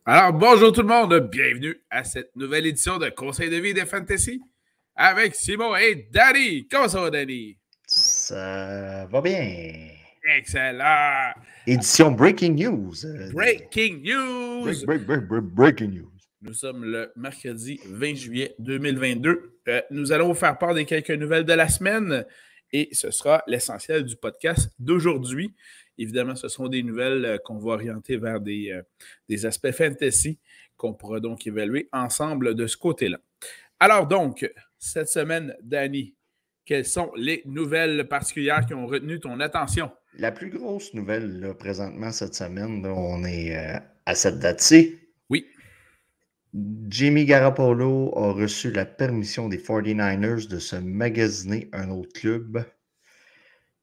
Alors, bonjour tout le monde, bienvenue à cette nouvelle édition de Conseil de vie de Fantasy avec Simon et Danny. Comment ça va, Danny? Ça va bien. Excellent! Édition Breaking News. Breaking news! Breaking News. Nous sommes le mercredi 20 juillet 2022. Nous allons vous faire part des quelques nouvelles de la semaine et ce sera l'essentiel du podcast d'aujourd'hui. Évidemment, ce sont des nouvelles qu'on va orienter vers des aspects fantasy qu'on pourra donc évaluer ensemble de ce côté-là. Alors donc, cette semaine, Danny, quelles sont les nouvelles particulières qui ont retenu ton attention? La plus grosse nouvelle là, présentement cette semaine, là, on est à cette date-ci. Oui. Jimmy Garoppolo a reçu la permission des 49ers de se magasiner un autre club.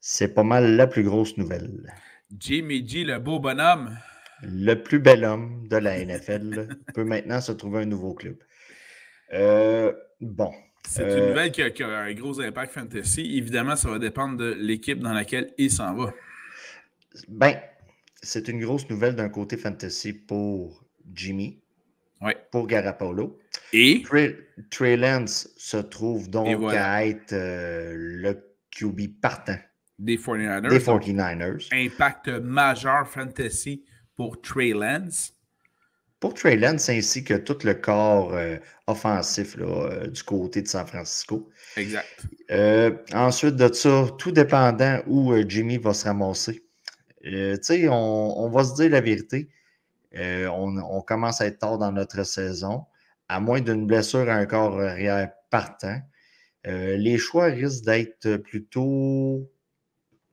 C'est pas mal la plus grosse nouvelle. Jimmy G, le beau bonhomme. Le plus bel homme de la NFL peut maintenant se trouver un nouveau club. Bon. C'est une nouvelle qui a un gros impact fantasy. Évidemment, ça va dépendre de l'équipe dans laquelle il s'en va. Ben, c'est une grosse nouvelle d'un côté fantasy pour Jimmy, pour Garoppolo. Et Trey Lance se trouve donc à être le QB partant des 49ers. Des 49ers. Impact majeur fantasy pour Trey Lance. Pour Trey Lance ainsi que tout le corps offensif là, du côté de San Francisco. Exact. Ensuite de ça, tout dépendant où Jimmy va se ramasser. Tu sais, on va se dire la vérité. On commence à être tard dans notre saison. À moins d'une blessure à un corps arrière partant, les choix risquent d'être plutôt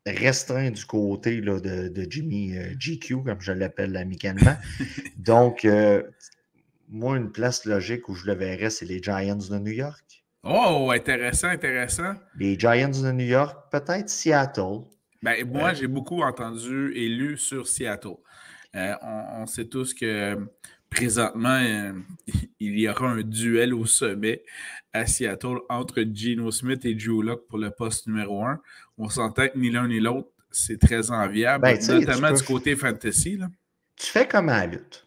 restreints du côté là, de Jimmy GQ, comme je l'appelle amicalement. Donc, moi, une place logique où je le verrais, c'est les Giants de New York. Oh, intéressant. Les Giants de New York, peut-être Seattle. Ben, moi, j'ai beaucoup entendu et lu sur Seattle. On sait tous que présentement, il y aura un duel au sommet à Seattle entre Geno Smith et Drew Lock pour le poste numéro 1. On s'entend que ni l'un ni l'autre, c'est très enviable, notamment du côté fantasy. Là. Tu fais comme à la lutte.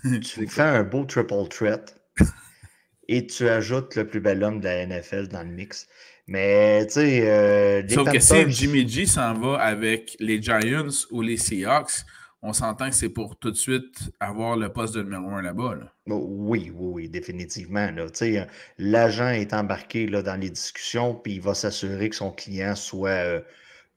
Tu fais un beau triple threat et tu ajoutes le plus bel homme de la NFL dans le mix. Mais, tu sais, sauf Panthers... que si Jimmy G s'en va avec les Giants ou les Seahawks, on s'entend que c'est pour tout de suite avoir le poste de numéro 1 là-bas. Là. Oui, définitivement. L'agent est embarqué là, dans les discussions, puis il va s'assurer que son client soit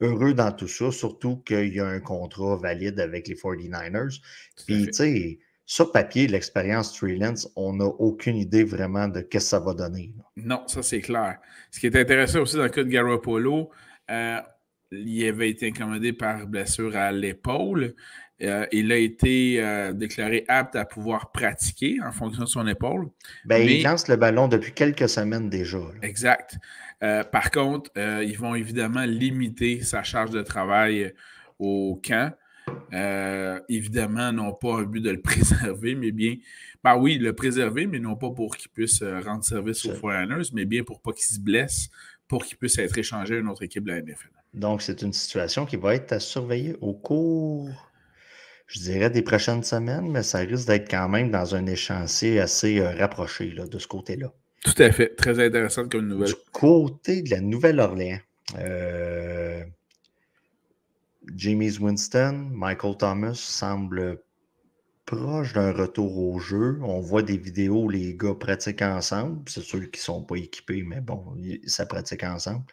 heureux dans tout ça, surtout qu'il y a un contrat valide avec les 49ers. Puis, tu sais, sur papier, l'expérience Trey Lance, on n'a aucune idée vraiment de ce que ça va donner. Là. Non, ça c'est clair. Ce qui est intéressant aussi dans le cas de Garoppolo, il avait été incommodé par blessure à l'épaule. Il a été déclaré apte à pouvoir pratiquer en fonction de son épaule. Il lance le ballon depuis quelques semaines déjà. Là. Exact. Par contre, ils vont évidemment limiter sa charge de travail au camp. Évidemment, non pas un but de le préserver, mais bien... Ben oui, le préserver, mais non pas pour qu'il puisse rendre service aux 49ers, mais bien pour pas qu'il se blesse, pour qu'il puisse être échangé à une autre équipe de la NFL. Donc, c'est une situation qui va être à surveiller au cours, je dirais, des prochaines semaines, mais ça risque d'être quand même dans un échéancier assez rapproché là, de ce côté-là. Tout à fait. Très intéressant comme nouvelle. Du côté de la Nouvelle-Orléans, Jameis Winston, Michael Thomas semblent proches d'un retour au jeu. On voit des vidéos où les gars pratiquent ensemble. C'est ceux qui ne sont pas équipés, mais bon, ça pratique ensemble.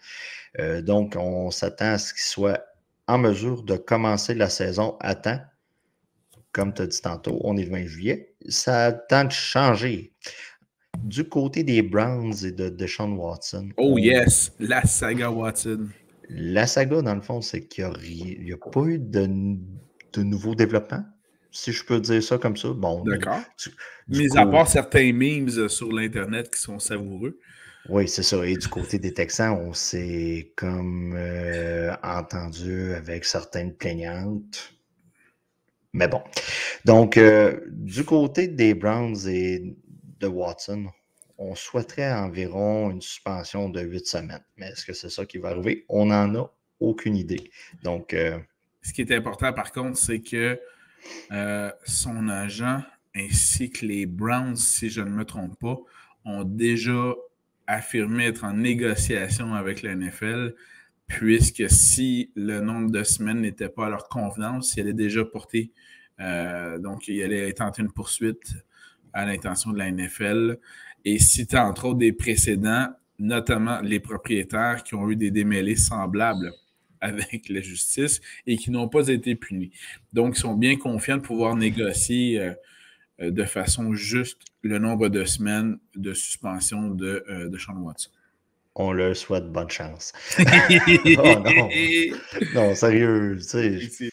Donc, on s'attend à ce qu'ils soient en mesure de commencer la saison à temps. Comme tu as dit tantôt, on est le 20 juillet. Ça a le temps de changer. Du côté des Browns et de Deshaun Watson. Oh yes, la saga Watson. La saga, dans le fond, c'est qu'il n'y a pas eu de nouveau développement, si je peux dire ça comme ça. Bon, d'accord. Mis à part certains memes sur l'Internet qui sont savoureux. Oui, c'est ça. Et du côté des Texans, on s'est comme entendu avec certaines plaignantes. Mais bon. Donc, du côté des Browns et de Watson, on souhaiterait environ une suspension de 8 semaines. Mais est-ce que c'est ça qui va arriver? On n'en a aucune idée. Donc, ce qui est important, par contre, c'est que son agent ainsi que les Browns, si je ne me trompe pas, ont déjà affirmé être en négociation avec la NFL, puisque si le nombre de semaines n'était pas à leur convenance, ils allaient déjà porter, donc ils allaient tenter une poursuite à l'intention de la NFL. Et citer entre autres des précédents, notamment les propriétaires qui ont eu des démêlés semblables avec la justice et qui n'ont pas été punis. Donc, ils sont bien confiants de pouvoir négocier de façon juste le nombre de semaines de suspension de Sean Watson. On leur souhaite bonne chance. Oh non! Non, sérieux, tu sais.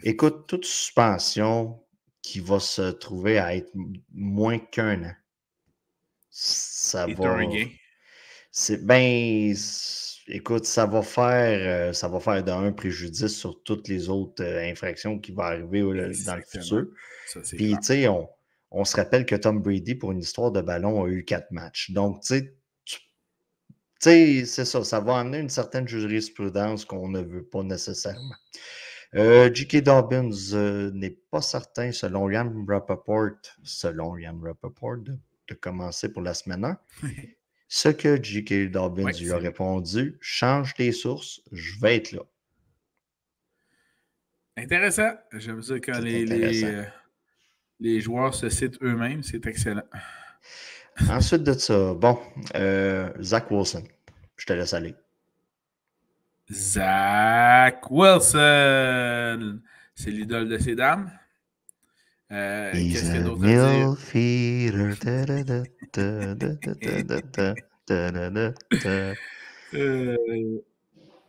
Écoute, toute suspension qui va se trouver à être moins qu'1 an, ça Et va. un gain. C'est ben. Écoute, ça va faire d'un préjudice sur toutes les autres infractions qui vont arriver dans le futur. Ça, c'est Puis, clair. tu sais, on se rappelle que Tom Brady, pour une histoire de ballon, a eu 4 matchs. Donc, tu sais, c'est ça. Ça va amener une certaine jurisprudence qu'on ne veut pas nécessairement. J.K. Dobbins n'est pas certain, selon Ian Rappaport, de commencer pour la semaine 1. Ce que J.K. Dobbins Ouais, lui a répondu, change tes sources, je vais être là. intéressant. J'aime ça quand C'est intéressant. les joueurs se citent eux-mêmes. C'est excellent. Ensuite de ça, bon, Zach Wilson, je te laisse aller. Zach Wilson. C'est l'idole de ces dames. Qu'est-ce qu'il y a d'autre à dire?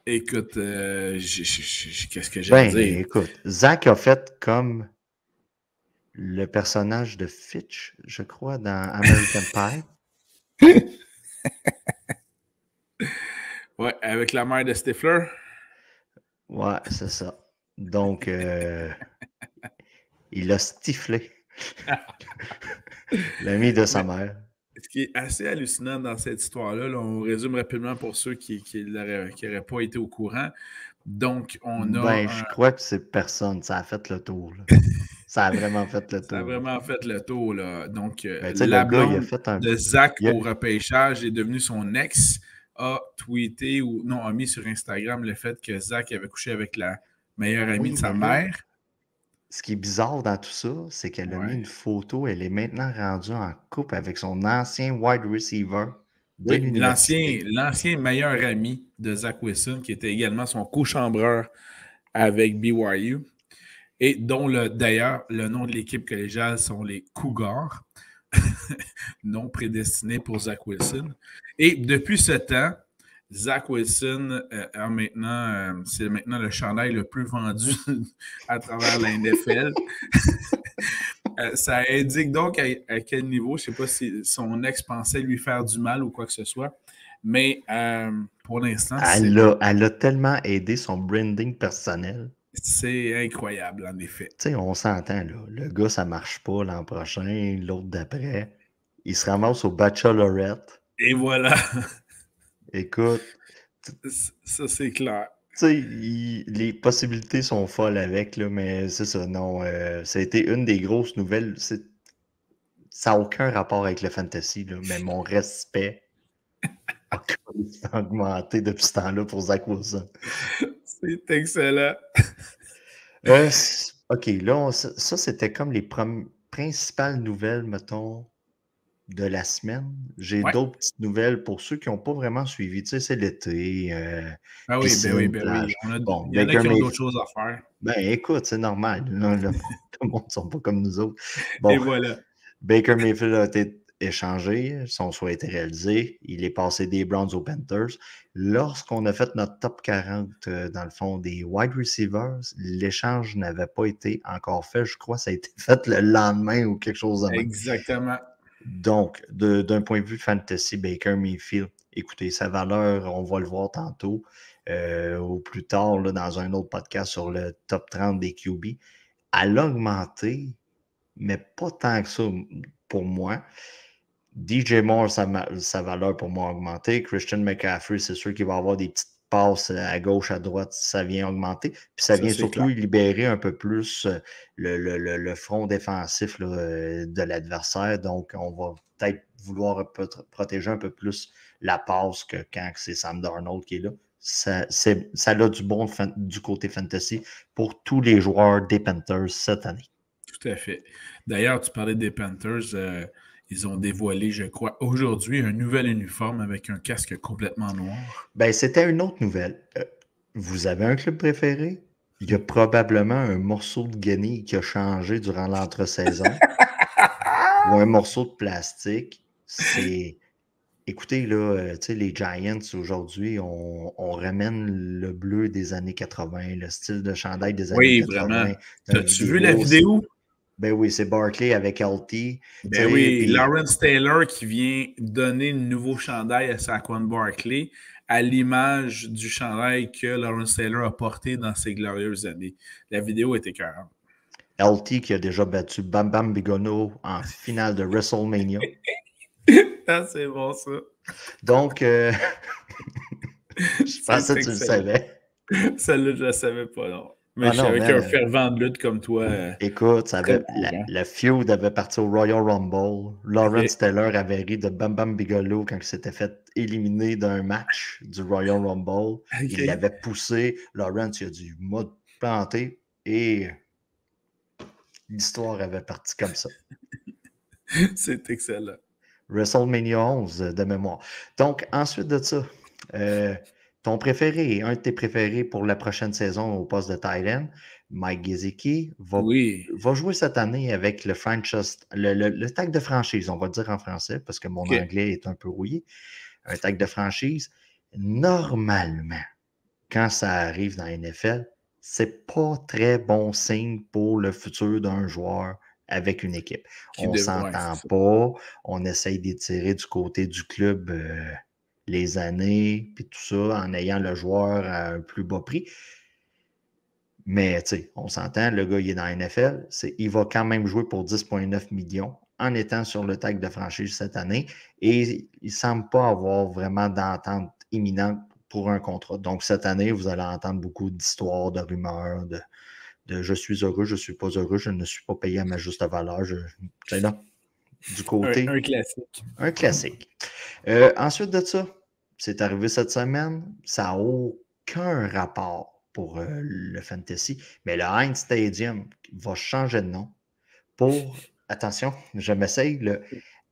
Écoute, qu'est-ce que j'ai à Ben, dire? écoute, Zach a fait comme le personnage de Fitch, je crois, dans American Pie. Ouais, avec la mère de Stifler. Ouais, c'est ça. Donc, il a stiflé l'ami de sa Mais mère. ce qui est assez hallucinant dans cette histoire-là, là, on résume rapidement pour ceux qui n'auraient pas été au courant. Donc, on a Ben, je crois que c'est personne. Ça a fait le tour, là. Ça a vraiment fait le Ça a tour. vraiment fait le tour, là. Donc, Ben, tu sais, le la gars, il a blonde fait un. de Zach il a- au repêchage est devenue son ex, a tweeté ou non, a mis sur Instagram le fait que Zach avait couché avec la meilleure amie Oui, de mais sa là, mère. ce qui est bizarre dans tout ça, c'est qu'elle a mis Ouais. une photo. Elle est maintenant rendue en couple avec son ancien wide receiver de Oui, l'université. l'ancien meilleur ami de Zach Wilson, qui était également son co-chambreur avec BYU, et dont d'ailleurs le nom de l'équipe collégiale sont les Cougars, non prédestinés pour Zach Wilson. Et depuis ce temps, Zach Wilson c'est maintenant le chandail le plus vendu à travers la NFL. Ça indique donc à quel niveau, je ne sais pas si son ex pensait lui faire du mal ou quoi que ce soit, mais pour l'instant, Elle a tellement aidé son branding personnel. c'est incroyable, en effet. Tu sais, on s'entend, là. Le gars, ça marche pas l'an prochain, l'autre d'après. Il se ramasse au Bachelorette. Et voilà, Écoute, tu ça c'est clair. sais, les possibilités sont folles avec, là, mais c'est ça, non. Ça a été une des grosses nouvelles. Ça n'a aucun rapport avec le fantasy, là, mais mon respect a augmenté depuis ce temps-là pour Zach Wilson. C'est excellent. OK, là, ça, c'était comme les principales nouvelles, mettons, de la semaine. J'ai Ouais. d'autres petites nouvelles pour ceux qui n'ont pas vraiment suivi. Tu sais, c'est l'été, Ben oui, ben oui, piscine, ben oui. plage. Bon, Il y en a qui ont d'autres choses à faire. Ben, écoute, c'est normal. Là, le monde ne sont pas comme nous autres. Et Bon, voilà. Baker Mayfield a été échangé, son souhait a été réalisé. Il est passé des Browns aux Panthers. Lorsqu'on a fait notre top 40, dans le fond, des wide receivers, l'échange n'avait pas été encore fait. Je crois que ça a été fait le lendemain ou quelque chose de même. Exactement. Donc, d'un point de vue fantasy, Baker Mayfield, écoutez, sa valeur, on va le voir tantôt ou plus tard là, dans un autre podcast sur le top 30 des QB. Elle a augmenté, mais pas tant que ça pour moi. DJ Moore, sa valeur pour moi a augmenté. Christian McCaffrey, c'est sûr qu'il va avoir des petites passes à gauche, à droite, ça vient augmenter. Puis ça vient surtout libérer un peu plus le front défensif là, de l'adversaire. Donc, on va peut-être vouloir protéger un peu plus la passe que quand c'est Sam Darnold qui est là. Ça a du bon du côté fantasy pour tous les joueurs des Panthers cette année. Tout à fait. D'ailleurs, tu parlais des Panthers. Ils ont dévoilé, je crois, aujourd'hui un nouvel uniforme avec un casque complètement noir. Ben, c'était une autre nouvelle. Vous avez un club préféré? Il y a probablement un morceau de guenille qui a changé durant l'entre-saison. Ou un morceau de plastique. Écoutez, là, tu sais, les Giants, aujourd'hui, on ramène le bleu des années 80, le style de chandail des années 80. Vraiment. As-tu vu la vidéo? Ben oui, c'est Barkley avec LT. Ben oui, puis Lawrence Taylor qui vient donner le nouveau chandail à Saquon Barkley à l'image du chandail que Lawrence Taylor a porté dans ses glorieuses années. La vidéo est écœurante. LT qui a déjà battu Bam Bam Bigelow en finale de WrestleMania. Ah, c'est bon ça. Donc, je pensais que tu le savais. Celle-là, je ne la savais pas, non. Mais je savais qu'un fervent de lutte comme toi. Écoute, la feud avait parti au Royal Rumble. Lawrence Taylor avait ri de Bam Bam Bigelow quand il s'était fait éliminer d'un match du Royal Rumble. Okay. Il l'avait poussé. Lawrence, il a dit mode planté et l'histoire avait parti comme ça. C'est excellent. WrestleMania 11 de mémoire. Donc, ensuite de ça, ton préféré, un de tes préférés pour la prochaine saison au poste de Thailand, Mike Gesicki, va jouer cette année avec le franchise, le tag de franchise, on va le dire en français parce que mon anglais est un peu rouillé. Un tag de franchise, normalement, quand ça arrive dans la NFL, c'est pas très bon signe pour le futur d'un joueur avec une équipe. On ne s'entend pas, on essaye d'étirer du côté du club les années, puis tout ça, en ayant le joueur à un plus bas prix. Mais, tu sais, on s'entend, le gars, il est dans la NFL, il va quand même jouer pour 10,9 millions en étant sur le tag de franchise cette année, et il ne semble pas avoir vraiment d'entente imminente pour un contrat. Donc, cette année, vous allez entendre beaucoup d'histoires, de rumeurs, de je suis heureux, je ne suis pas heureux, je ne suis pas payé à ma juste valeur. C'est là, du côté. Un classique. Un classique. Ensuite de ça, c'est arrivé cette semaine, ça n'a aucun rapport pour le fantasy, mais le Heinz Stadium va changer de nom pour, attention, je m'essaye, le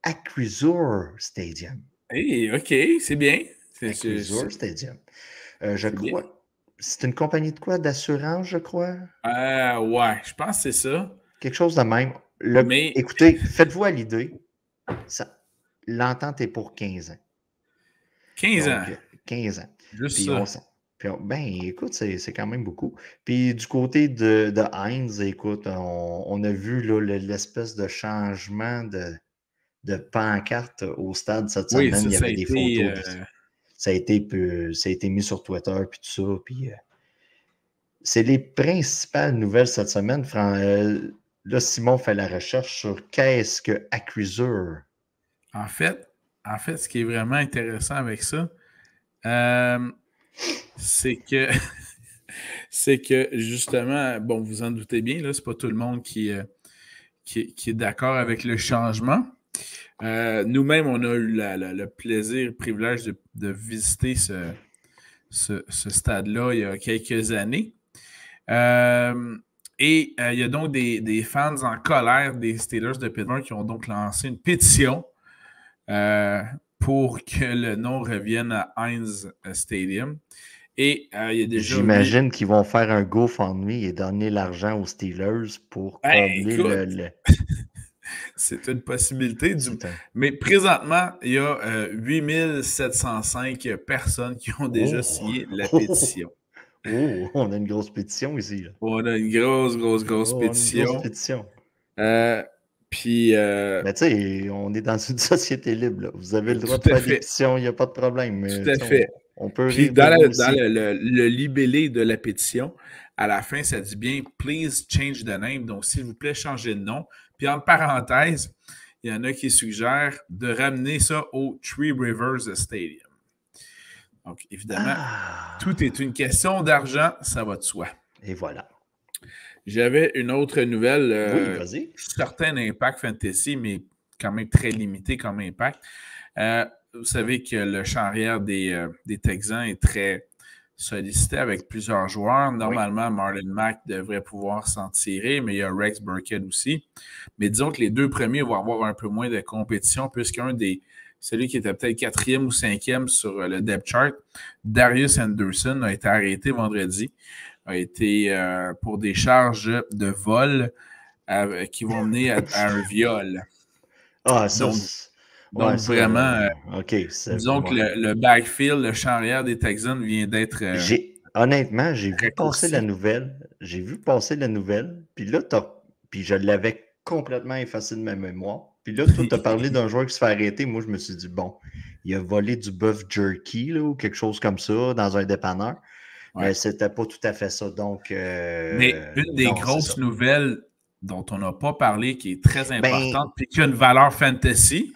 Acrisure Stadium. Hey, OK, c'est bien. Acrisure Stadium. Je crois. Bien. C'est une compagnie de quoi? D'assurance, je crois? Ouais, je pense que c'est ça. Quelque chose de même. Écoutez, faites-vous à l'idée. L'entente est pour 15 ans. 15 ans? 15 ans. Juste puis ça. Ben, écoute, c'est quand même beaucoup. Puis du côté de Heinz, écoute, on a vu là, l'espèce de changement de pancarte au stade cette semaine. Ça, il y avait des photos. Ça a été mis sur Twitter, puis tout ça. Puis c'est les principales nouvelles cette semaine. Là, Simon fait la recherche sur qu'est-ce que Acrisure. En fait, ce qui est vraiment intéressant avec ça, c'est que justement, bon, vous en doutez bien, là, c'est pas tout le monde qui est d'accord avec le changement. Nous-mêmes, on a eu le plaisir, le privilège de visiter ce stade-là il y a quelques années. Et il y a donc des fans en colère des Steelers de Pittsburgh qui ont donc lancé une pétition pour que le nom revienne à Heinz Stadium. Et il y a déjà J'imagine qu'ils vont faire un GoFundMe et donner l'argent aux Steelers pour combler le... C'est une possibilité. Mais présentement, il y a 8705 personnes qui ont déjà signé la pétition. On a une grosse pétition ici. Là. On a une grosse pétition. Une grosse pétition. Puis. Mais tu sais, on est dans une société libre. Là. Vous avez le droit de faire des pétitions, il n'y a pas de problème. Mais, tout à fait. On peut rire dans le libellé de la pétition, à la fin, ça dit bien « Please change the name ». Donc, s'il vous plaît, changez de nom. Puis, en parenthèse, il y en a qui suggèrent de ramener ça au Three Rivers Stadium. Donc, évidemment, tout est une question d'argent, ça va de soi. Et voilà. J'avais une autre nouvelle. Oui, vas-y. Certain impact fantasy, mais quand même très limité comme impact. Vous savez que le champ arrière des Texans est très sollicité avec plusieurs joueurs. Normalement, Marlon Mack devrait pouvoir s'en tirer, mais il y a Rex Burkhead aussi. Mais disons que les deux premiers vont avoir un peu moins de compétition, puisqu'un des celui qui était peut-être 4e ou 5e sur le depth chart, Darius Anderson, a été arrêté vendredi. A été pour des charges de vol qui vont mener à un viol. Ah, ça, donc vraiment, disons que ouais. le backfield, le champ arrière des Texans vient d'être... Honnêtement, j'ai vu passer la nouvelle. Puis là, puis je l'avais complètement effacé de ma mémoire. Puis là, toi, tu as parlé d'un joueur qui se fait arrêter. Moi, je me suis dit, bon, il a volé du bœuf jerky là, ou quelque chose comme ça dans un dépanneur. Ouais. Mais c'était pas tout à fait ça. Donc, mais une des grosses nouvelles dont on n'a pas parlé, qui est très importante, puis qui a une valeur fantasy.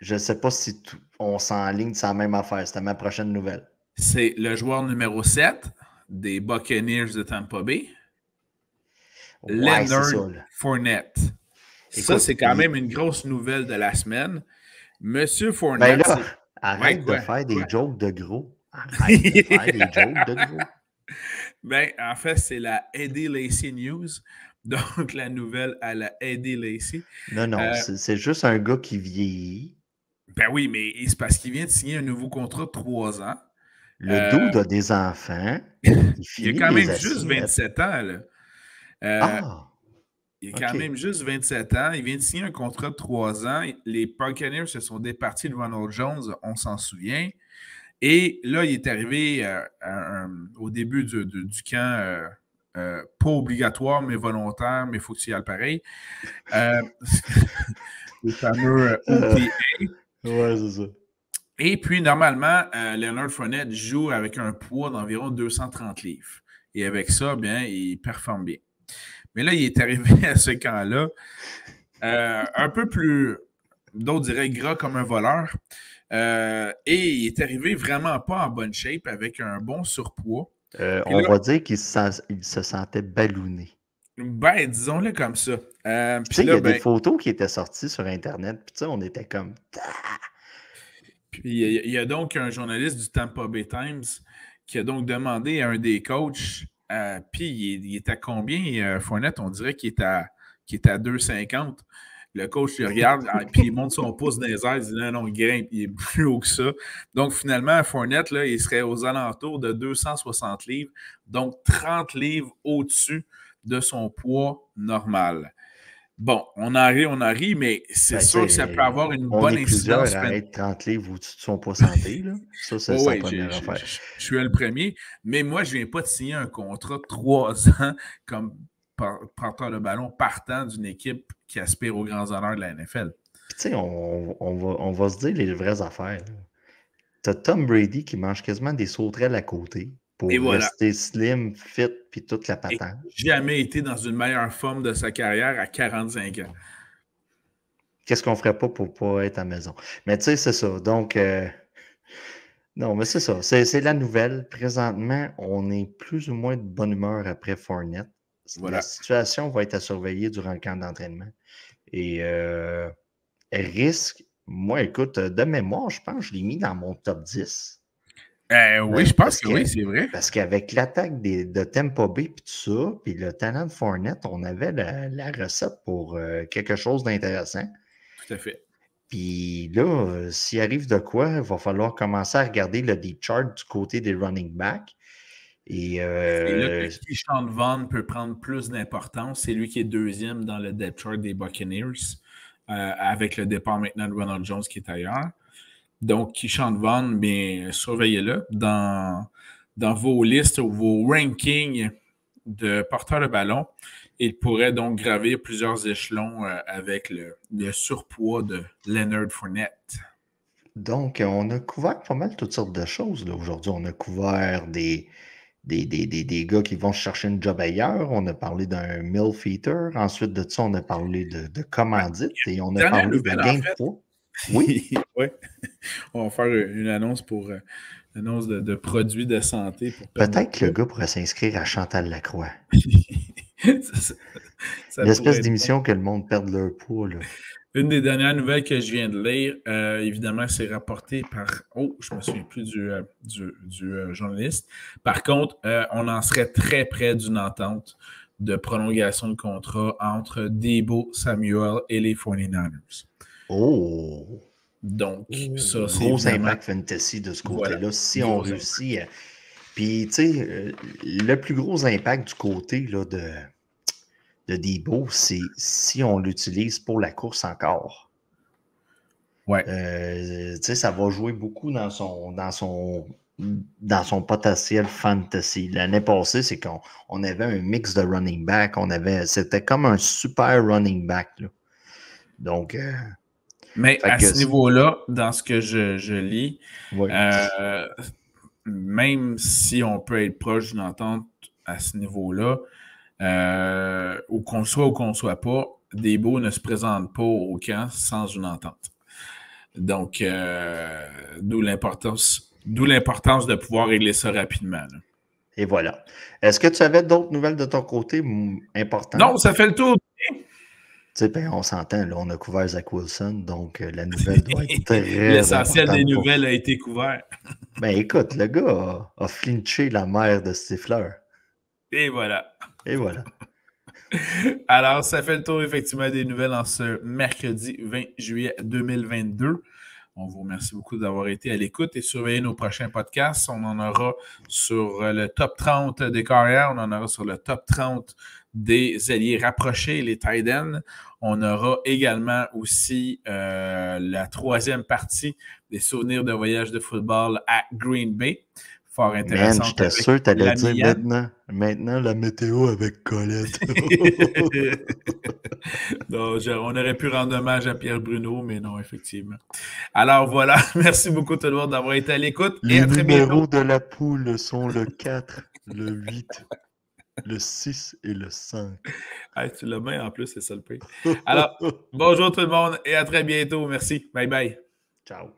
Je ne sais pas si on s'enligne sur la même affaire. C'était ma prochaine nouvelle. C'est le joueur numéro 7 des Buccaneers de Tampa Bay, Leonard Fournette. Écoute, ça, c'est quand même une grosse nouvelle de la semaine. Monsieur Fournette... Ben là, arrête de faire des jokes de gros. Arrête de faire des jokes de gros. Ben, en fait, c'est la Eddie Lacy News. Donc, la nouvelle à la Eddie Lacy. Non, c'est juste un gars qui vieillit. Ben oui, mais c'est parce qu'il vient de signer un nouveau contrat de 3 ans. Le dude a des enfants. Il a quand même juste 27 ans. Là. Il a quand même juste 27 ans. Il vient de signer un contrat de 3 ans. Les Buccaneers se sont départis de Ronald Jones, on s'en souvient. Et là, il est arrivé au début du camp, pas obligatoire, mais volontaire, mais il faut que tu y ailles pareil. Le fameux OTA. Ouais, c'est ça. Et puis, normalement, Leonard Fournette joue avec un poids d'environ 230 livres. Et avec ça, bien, il performe bien. Mais là, il est arrivé à ce camp-là, un peu plus, d'autres diraient gras comme un voleur. Et il est arrivé vraiment pas en bonne shape avec un bon surpoids. On va dire qu'il se sentait ballonné. Ben, disons-le comme ça. Tu sais, il y a des photos qui étaient sorties sur Internet, puis tu sais, on était comme... Puis il y a donc un journaliste du Tampa Bay Times qui a donc demandé à un des coachs, puis il est à combien, Fournette? On dirait qu'il est à 2,50. Le coach lui regarde, puis il monte son pouce dans les airs, il dit non, il grimpe, il est plus haut que ça. Donc finalement, Fournette, là, il serait aux alentours de 260 livres, donc 30 livres au-dessus de son poids normal. Bon, on en rit, mais c'est sûr que ça peut avoir une bonne incidence. On est être 30 livres au-dessus de son poids santé, là. Ça, c'est sa première affaire. Je suis le premier, mais moi, je ne viens pas de signer un contrat de 3 ans comme porteur de ballon partant d'une équipe qui aspire aux grands honneurs de la NFL. Tu sais, on va se dire les vraies affaires. Tu as Tom Brady qui mange quasiment des sauterelles à côté pour rester slim, fit, puis toute la patente. Il n'a jamais été dans une meilleure forme de sa carrière à 45 ans. Qu'est-ce qu'on ferait pas pour ne pas être à la maison? Mais tu sais, c'est ça. Donc, non, mais c'est ça. C'est la nouvelle. Présentement, on est plus ou moins de bonne humeur après Fournette. Voilà. La situation va être à surveiller durant le camp d'entraînement. Et risque, moi, écoute, de mémoire, je pense que je l'ai mis dans mon top 10. Oui, je pense que oui, c'est vrai. Parce qu'avec l'attaque de Tampa Bay et tout ça, puis le talent de Fournette, on avait la recette pour quelque chose d'intéressant. Tout à fait. Puis là, s'il arrive de quoi, il va falloir commencer à regarder le deep chart du côté des running backs. Et là que Keyshawn Vaughn peut prendre plus d'importance. C'est lui qui est 2e dans le depth chart des Buccaneers, avec le départ maintenant de Ronald Jones qui est ailleurs. Donc, Keyshawn Vaughn, bien, surveillez-le dans vos listes ou vos rankings de porteurs de ballon. Il pourrait donc gravir plusieurs échelons avec le surpoids de Leonard Fournette. Donc, on a couvert pas mal toutes sortes de choses. Aujourd'hui, on a couvert des gars qui vont chercher une job ailleurs. On a parlé d'un milf eater. Ensuite de ça, on a parlé de commandite et on a parlé de gain de poids. Oui. Oui. On va faire une annonce pour Annonce de produits de santé pour perdre Peut-être que le le gars pourrait s'inscrire à Chantal Lacroix. poids. Ça pourrait L'espèce être bon. d'émission que le monde perde leur poids, là. Une des dernières nouvelles que je viens de lire, évidemment, c'est rapporté par. Oh, je me souviens plus du journaliste. Par contre, on en serait très près d'une entente de prolongation de contrat entre Deebo Samuel et les 49ers. Oh! Donc, ça, c'est Gros évidemment. impact fantasy de ce Voilà, côté-là. Si on gros réussit à... Puis, tu sais, le plus gros impact du côté là, de Debo, c'est si on l'utilise pour la course encore. Ouais. Tu sais, ça va jouer beaucoup dans son potentiel fantasy. L'année passée, c'est qu'on avait un mix de running back. C'était comme un super running back, là. Donc, Mais fait à que, ce niveau-là, dans ce que je lis, ouais. même si on peut être proche d'une entente à ce niveau-là, ou qu'on soit pas, Debo ne se présente pas au camp sans une entente. Donc, d'où l'importance de pouvoir régler ça rapidement. Là. Et voilà. Est-ce que tu avais d'autres nouvelles de ton côté Non, importantes? ça fait le tour. Tu sais, ben, on s'entend, là, on a couvert Zach Wilson, donc la nouvelle doit être très L'essentiel des importante pour. nouvelles a été couvert. Ben écoute, le gars a flinché la mère de Stifler. Et voilà. Et voilà. Alors, ça fait le tour effectivement des nouvelles en ce mercredi 20 juillet 2022. On vous remercie beaucoup d'avoir été à l'écoute et surveillez nos prochains podcasts. On en aura sur le top 30 des carrières, on en aura sur le top 30 des alliés rapprochés, les tight ends. On aura également aussi la troisième partie des souvenirs de voyage de football à Green Bay. Fort intéressant. Man, j'étais sûr que tu allais dire maintenant la météo avec Colette. Non, on aurait pu rendre hommage à Pierre Bruno, mais non, effectivement. Alors voilà, merci beaucoup tout le monde d'avoir été à l'écoute. Les et à très numéros bientôt. de la poule sont le 4, le 8, le 6 et le 5. Hey, tu l'as bien en plus, c'est ça le pire. Alors, bonjour tout le monde et à très bientôt. Merci. Bye bye. Ciao.